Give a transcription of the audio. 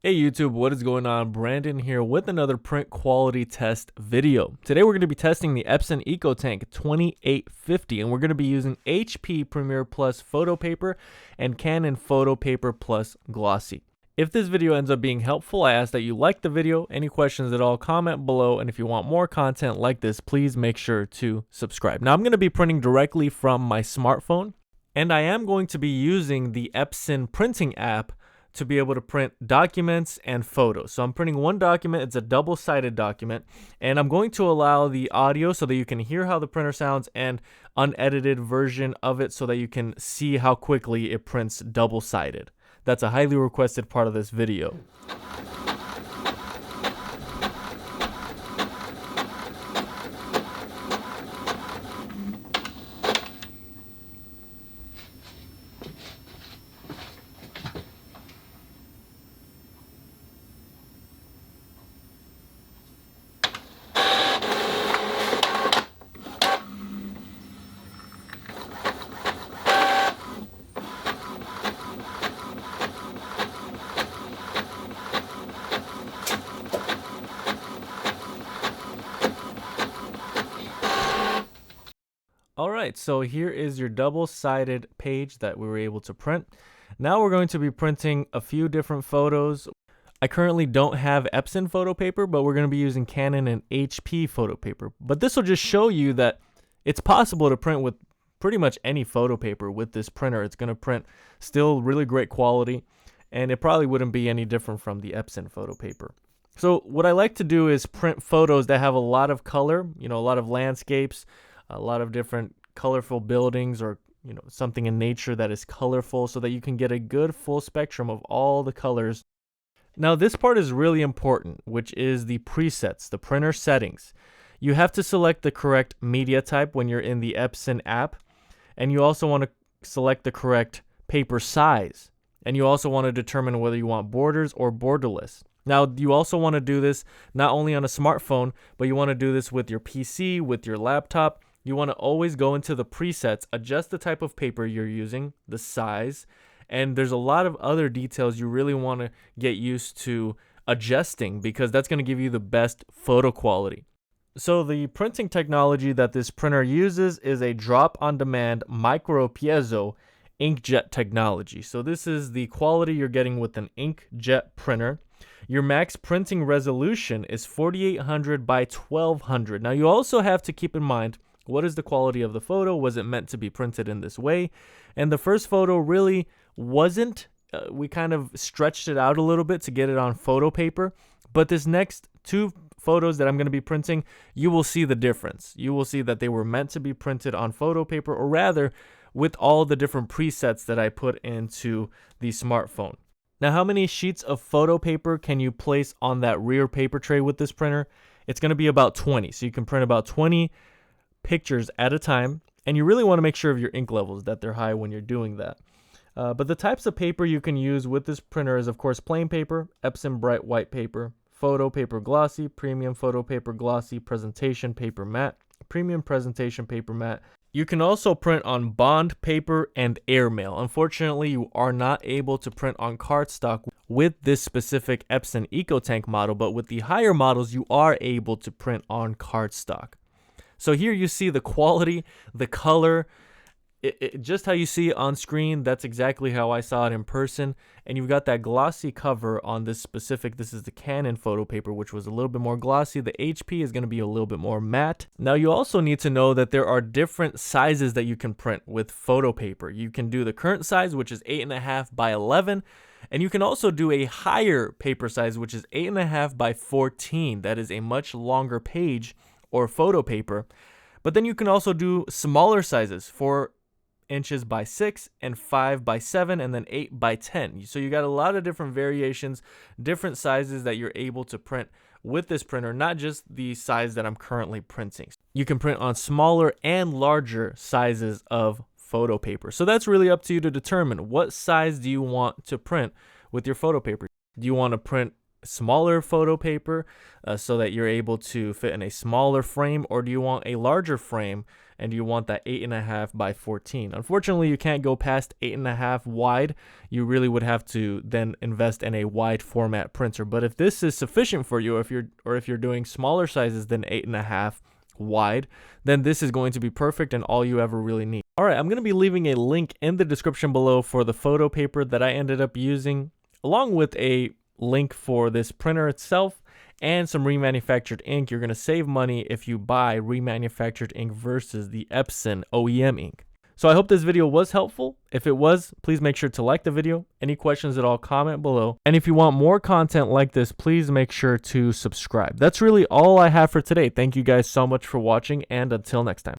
Hey YouTube, what is going on? Brandon here with another print quality test video. Today we're going to be testing the Epson EcoTank 2850 and we're going to be using HP Premier Plus photo paper and Canon Photo Paper Plus Glossy. If this video ends up being helpful, I ask that you like the video. Any questions at all, comment below, and if you want more content like this, please make sure to subscribe. Now I'm going to be printing directly from my smartphone, and I am going to be using the Epson printing app to be able to print documents and photos. So I'm printing one document, it's a double-sided document, and I'm going to allow the audio so that you can hear how the printer sounds and unedited version of it so that you can see how quickly it prints double-sided. That's a highly requested part of this video. Alright, so here is your double-sided page that we were able to print. Now we're going to be printing a few different photos. I currently don't have Epson photo paper, but we're going to be using Canon and HP photo paper. But this will just show you that it's possible to print with pretty much any photo paper with this printer. It's going to print still really great quality, and it probably wouldn't be any different from the Epson photo paper. So what I like to do is print photos that have a lot of color, a lot of landscapes, a lot of different colorful buildings, or something in nature that is colorful, so that you can get a good full spectrum of all the colors. Now this part is really important, which is the presets, the printer settings. You have to select the correct media type when you're in the Epson app, and you also want to select the correct paper size, and you also want to determine whether you want borders or borderless. Now, you also want to do this not only on a smartphone, but you want to do this with your PC, with your laptop. You want to always go into the presets, adjust the type of paper you're using, the size, and there's a lot of other details you really want to get used to adjusting, because that's going to give you the best photo quality. So the printing technology that this printer uses is a drop-on-demand micro piezo inkjet technology. So this is the quality you're getting with an inkjet printer. Your max printing resolution is 4800 by 1200. Now you also have to keep in mind, what is the quality of the photo? Was it meant to be printed in this way? And the first photo really wasn't. We kind of stretched it out a little bit to get it on photo paper. But this next two photos that I'm going to be printing, you will see the difference. You will see that they were meant to be printed on photo paper, or rather with all the different presets that I put into the smartphone. Now, how many sheets of photo paper can you place on that rear paper tray with this printer? It's going to be about 20. So you can print about 20 pictures at a time, and you really want to make sure of your ink levels, that they're high when you're doing that. But the types of paper you can use with this printer is, of course, plain paper, Epson bright white paper, photo paper glossy, premium photo paper glossy, presentation paper matte, premium presentation paper matte. You can also print on bond paper and airmail. Unfortunately, you are not able to print on cardstock with this specific Epson EcoTank model, but with the higher models, you are able to print on cardstock. So here you see the quality, the color, just how you see it on screen. That's exactly how I saw it in person. And you've got that glossy cover on this specific, this is the Canon photo paper, which was a little bit more glossy. The HP is going to be a little bit more matte. Now you also need to know that there are different sizes that you can print with photo paper. You can do the current size, which is 8.5 by 11. And you can also do a higher paper size, which is 8.5 by 14. That is a much longer page or photo paper. But then you can also do smaller sizes, 4 inches by 6 and 5 by 7 and then 8 by 10. So you got a lot of different variations, different sizes that you're able to print with this printer, not just the size that I'm currently printing. You can print on smaller and larger sizes of photo paper. So that's really up to you to determine what size do you want to print with your photo paper. Do you want to print smaller photo paper so that you're able to fit in a smaller frame, or do you want a larger frame and you want that 8.5 by 14. Unfortunately, you can't go past 8.5 wide. You really would have to then invest in a wide format printer. But if this is sufficient for you, if you're doing smaller sizes than 8.5 wide, then this is going to be perfect and all you ever really need. All right, I'm going to be leaving a link in the description below for the photo paper that I ended up using, along with a link for this printer itself and some remanufactured ink. You're going to save money if you buy remanufactured ink versus the Epson OEM ink. So I hope this video was helpful. If it was, please make sure to like the video. Any questions at all, comment below. And if you want more content like this, please make sure to subscribe. That's really all I have for today. Thank you guys so much for watching, and until next time.